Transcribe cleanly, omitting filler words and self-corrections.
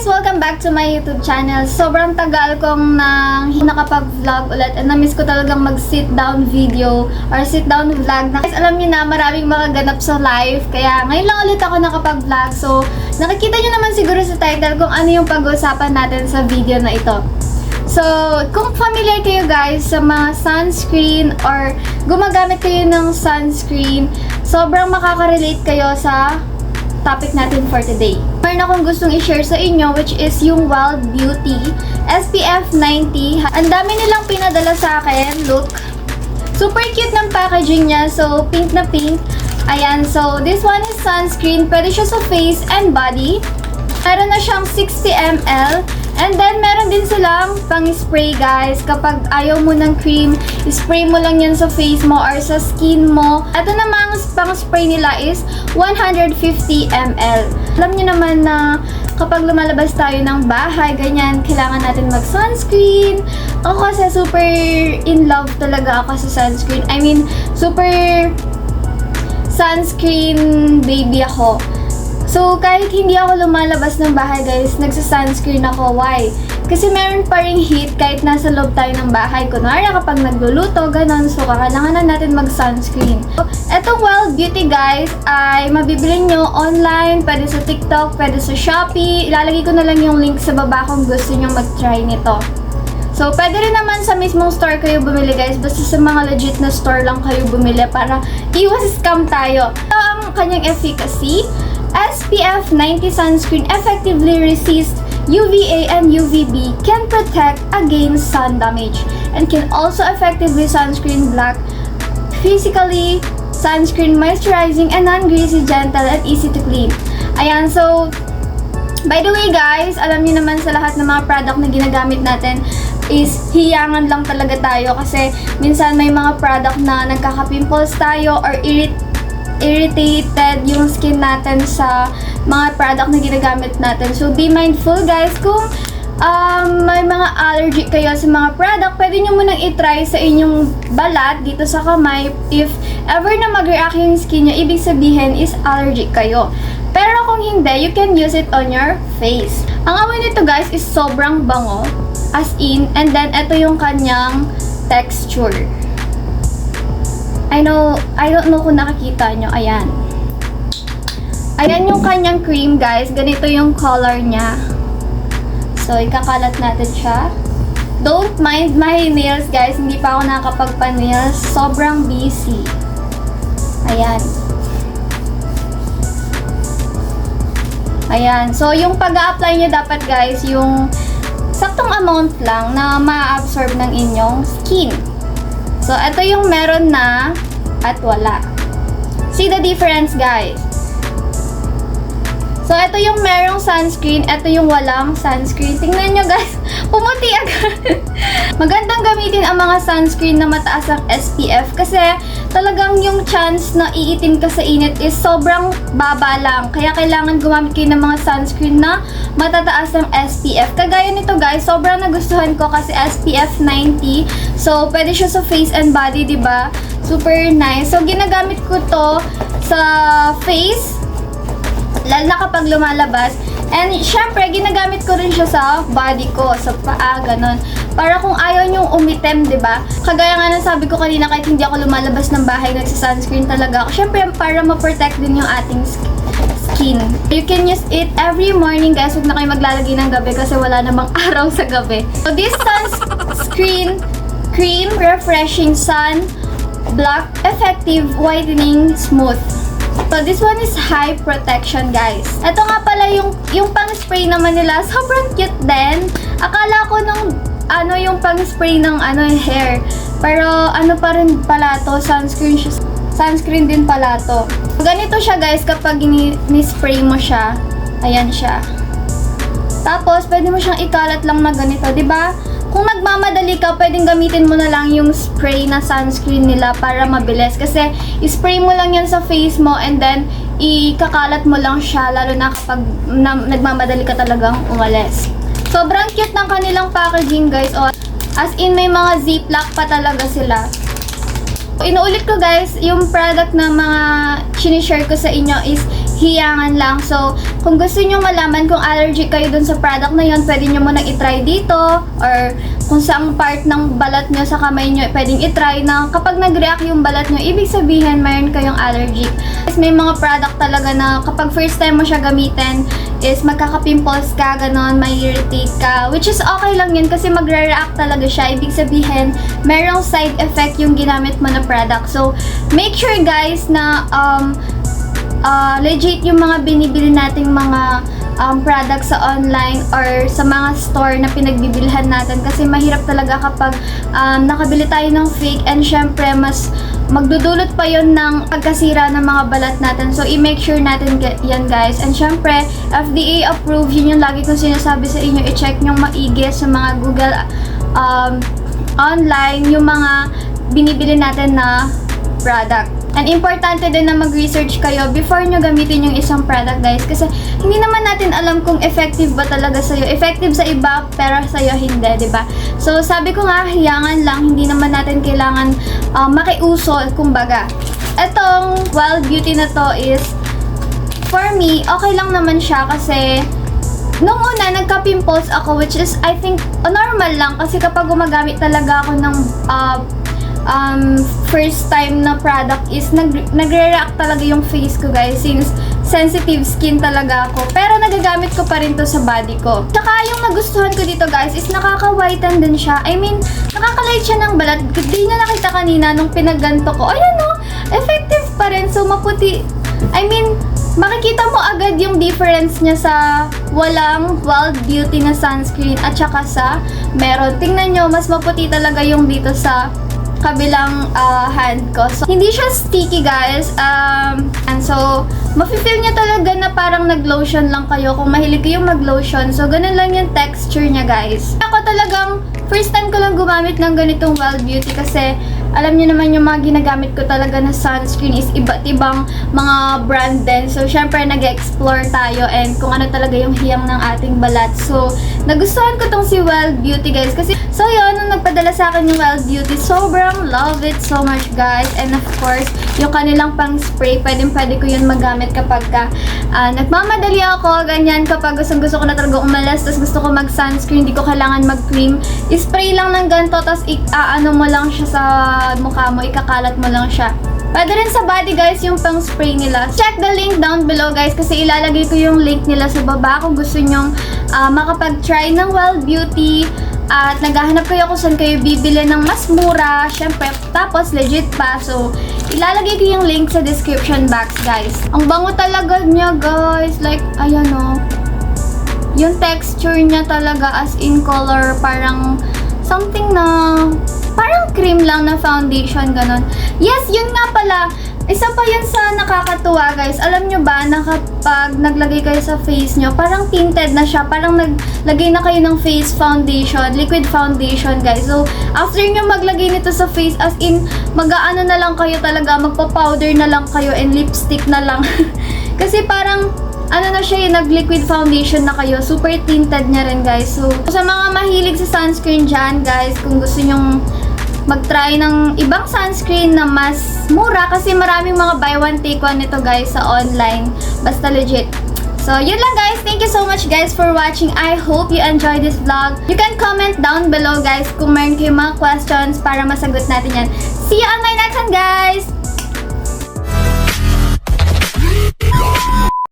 guys! Welcome back to my YouTube channel. Sobrang tagal kong nakapag-vlog ulit and na-miss ko talagang mag-sit down video or sit down vlog. Guys, alam niyo na maraming mga ganap sa life kaya ngayon lang ulit ako nakapag-vlog. So, nakikita niyo naman siguro sa title kung ano yung pag-uusapan natin sa video na ito. So, kung familiar kayo guys sa mga sunscreen or gumagamit kayo ng sunscreen, sobrang makaka-relate kayo sa topic natin for today. Meron akong gustong i-share sa inyo which is yung Wild Beauty SPF 90. Ang dami nilang pinadala sa akin. Look. Super cute ng packaging niya. So, pink na pink. Ayan. So, this one is sunscreen. Pwede siya sa face and body. Meron na siyang 60 ml. And then, meron din silang pang-spray, guys. Kapag ayaw mo ng cream, spray mo lang yan sa face mo or sa skin mo. Ito namang pang-spray nila is 150 ml. Alam niyo naman na kapag lumalabas tayo ng bahay, ganyan, kailangan natin mag-sunscreen. Ako kasi super in love talaga ako sa sunscreen. I mean, super sunscreen baby ako. So, kahit hindi ako lumalabas ng bahay, guys, nagsa-sunscreen ako. Why? Kasi meron pa ring heat kahit nasa loob tayo ng bahay. Kunwari, kapag nagluluto, ganon. So, kailangan na natin mag-sunscreen. So, etong Wild Beauty, guys, ay mabibili nyo online. Pwede sa TikTok, pwede sa Shopee. Ilalagay ko na lang yung link sa baba kung gusto nyo mag-try nito. So, pwede rin naman sa mismong store kayo bumili, guys. Basta sa mga legit na store lang kayo bumili para iwas scam tayo. Ito ang kanyang efficacy. SPF 90 sunscreen effectively resists UVA and UVB, can protect against sun damage, and can also effectively sunscreen black, physically sunscreen moisturizing and non-greasy, gentle and easy to clean. Ayan, so by the way guys, alam niyo naman sa lahat ng mga product na ginagamit natin is hiyangan lang talaga tayo kasi minsan may mga product na nagkaka-pimples tayo or irritated yung skin natin sa mga product na ginagamit natin. So, be mindful guys. Kung may mga allergy kayo sa mga product, pwede nyo munang itry sa inyong balat dito sa kamay. If ever na mag-react yung skin nyo, ibig sabihin is allergic kayo. Pero kung hindi, you can use it on your face. Ang amoy nito guys is sobrang bango. As in, and then ito yung kanyang texture. I don't know kung nakikita nyo. Ayan. Ayan yung kanyang cream, guys. Ganito yung color niya. So, ikakalat natin siya. Don't mind my nails, guys. Hindi pa ako nakakapagpa-nails. Sobrang busy. Ayan. Ayan. So, yung pag-a-apply nyo dapat, guys, yung saktong amount lang na ma-absorb ng inyong skin. So, ito yung meron na at wala. See the difference, guys? So, ito yung merong sunscreen. Ito yung walang sunscreen. Tingnan nyo, guys. Pumuti agad. Magandang gamitin ang mga sunscreen na mataas ang SPF kasi talagang yung chance na iitim ka sa init is sobrang baba lang. Kaya kailangan gumamit kayo ng mga sunscreen na matataas ang SPF. Kagaya nito guys, sobrang nagustuhan ko kasi SPF 90. So, pwede siya sa face and body, diba? Super nice. So, ginagamit ko to sa face, lalo na kapag lumalabas. And, syempre, ginagamit ko rin siya sa body ko, sa paa, ganon. Para kung ayaw nyong umitim, diba? Kagaya nga ng sabi ko kanina, kahit hindi ako lumalabas ng bahay, nagsa-sunscreen talaga ako. Syempre, para ma-protect din yung ating skin. You can use it every morning, guys. Huwag na kayo maglalagay ng gabi kasi wala namang araw sa gabi. So, this sunscreen cream, refreshing sun, block, effective, whitening, smooth. So, this one is high protection, guys. Ito nga pala yung pang-spray naman nila. Sobrang cute din. Akala ko nung yung pang-spray ng hair. Pero ano pa rin pala to, sunscreen din pala to. Ganito siya, guys, kapag ni-spray mo siya. Ayan siya. Tapos, pwede mo siyang ikalat lang na ganito, diba? Kung nagmamadali ka, pwedeng gamitin mo na lang yung spray na sunscreen nila para mabilis. Kasi, spray mo lang yan sa face mo and then, ikakalat mo lang siya, lalo na kapag nagmamadali ka talagang umalis. Sobrang cute ng kanilang packaging, guys. Oh, as in, may mga ziplock pa talaga sila. Inuulit ko, guys, yung product na mga sinishare ko sa inyo is hiyangan lang. So, kung gusto nyo malaman kung allergic kayo dun sa product na yun, pwede nyo munang itry dito, or kung saang part ng balat nyo sa kamay nyo, pwedeng itry na kapag nag-react yung balat nyo, ibig sabihin mayroon kayong allergic. May mga product talaga na kapag first time mo siya gamitin, is magkaka-pimples ka, ganon, may irritate ka, which is okay lang yun kasi magre-react talaga siya. Ibig sabihin, merong side effect yung ginamit mo na product. So, make sure guys na legit yung mga binibili nating mga products sa online or sa mga store na pinagbibilhan natin kasi mahirap talaga kapag nakabili tayo ng fake, and syempre mas magdudulot pa yon ng pagkasira ng mga balat natin. So, i-make sure natin yan guys. And syempre, FDA approved, yun yung lagi kong sinasabi sa inyo, i-check nyong maigi sa mga Google online yung mga binibili natin na product. And importante din na mag-research kayo before nyo gamitin yung isang product guys, kasi hindi naman natin alam kung effective ba talaga sa'yo. Effective sa iba pero sa'yo hindi, diba? So sabi ko nga, hiyangan lang, hindi naman natin kailangan makiuso, kumbaga. Etong Wild Beauty na to is, for me, okay lang naman siya kasi nung una, nagka-pimples ako, which is, I think, normal lang kasi kapag gumagamit talaga ako ng first time na product is nagre-react talaga yung face ko guys, since sensitive skin talaga ako, pero nagagamit ko pa rin to sa body ko. Tsaka yung nagustuhan ko dito guys is nakaka-whiten din siya, I mean nakaka-light siya ng balat. Di na nakita kanina nung pinagganto ko, ayan o, effective pa rin, so maputi, I mean makikita mo agad yung difference niya sa walang Wild Beauty na sunscreen at saka sa meron. Tingnan nyo, mas maputi talaga yung dito sa kabilang hand ko. So, hindi siya sticky guys. And so, mafe-feel niya talaga na parang nag-lotion lang kayo kung mahilig kayo mag-lotion. So, ganun lang yung texture niya guys. Ako talagang, first time ko lang gumamit ng ganitong Wild Beauty kasi alam niyo naman yung mga ginagamit ko talaga na sunscreen is iba't ibang mga brand din. So, syempre nag-explore tayo and kung ano talaga yung hiyang ng ating balat. So, nagustuhan ko tong si Wild Beauty guys kasi, so yun, nung nagpadala sa akin yung Wild Beauty, sobrang love it so much guys. And of course, yung kanilang pang spray, pwede ko yun magamit kapag nagmamadali ako, ganyan, kapag gusto ko na talaga umalas, tapos gusto ko mag-sunscreen, hindi ko kailangan mag-cream, spray lang ng ganito, tapos ano mo lang siya sa mukha mo, ikakalat mo lang siya. Pwede rin sa body guys yung pang spray nila. Check the link down below guys kasi ilalagay ko yung link nila sa baba kung gusto nyong makapag-try ng Wild Beauty at naghahanap kayo kung saan kayo bibili ng mas mura, syempre, tapos legit pa. So, ilalagay ko yung link sa description box guys. Ang bango talaga niya guys, like, ayan o. Yung texture niya talaga as in color, parang something na parang cream lang na foundation, ganon. Yes, yun nga pala. Isa pa yun sa nakakatuwa guys. Alam nyo ba na kapag naglagay kayo sa face nyo, parang tinted na siya. Parang naglagay na kayo ng face foundation, liquid foundation guys. So, after nyo maglagay nito sa face, as in, mag-aano na lang kayo talaga, magpa-powder na lang kayo and lipstick na lang. Kasi parang ano na siya, yung nag-liquid foundation na kayo. Super tinted niya rin guys. So, sa mga mahilig sa sunscreen dyan guys, kung gusto nyong mag-try ng ibang sunscreen na mas mura, kasi maraming mga buy one take one nito guys sa online. Basta legit. So, yun lang guys. Thank you so much guys for watching. I hope you enjoyed this vlog. You can comment down below guys kung meron kayong mga questions para masagot natin yan. See you on my next one guys!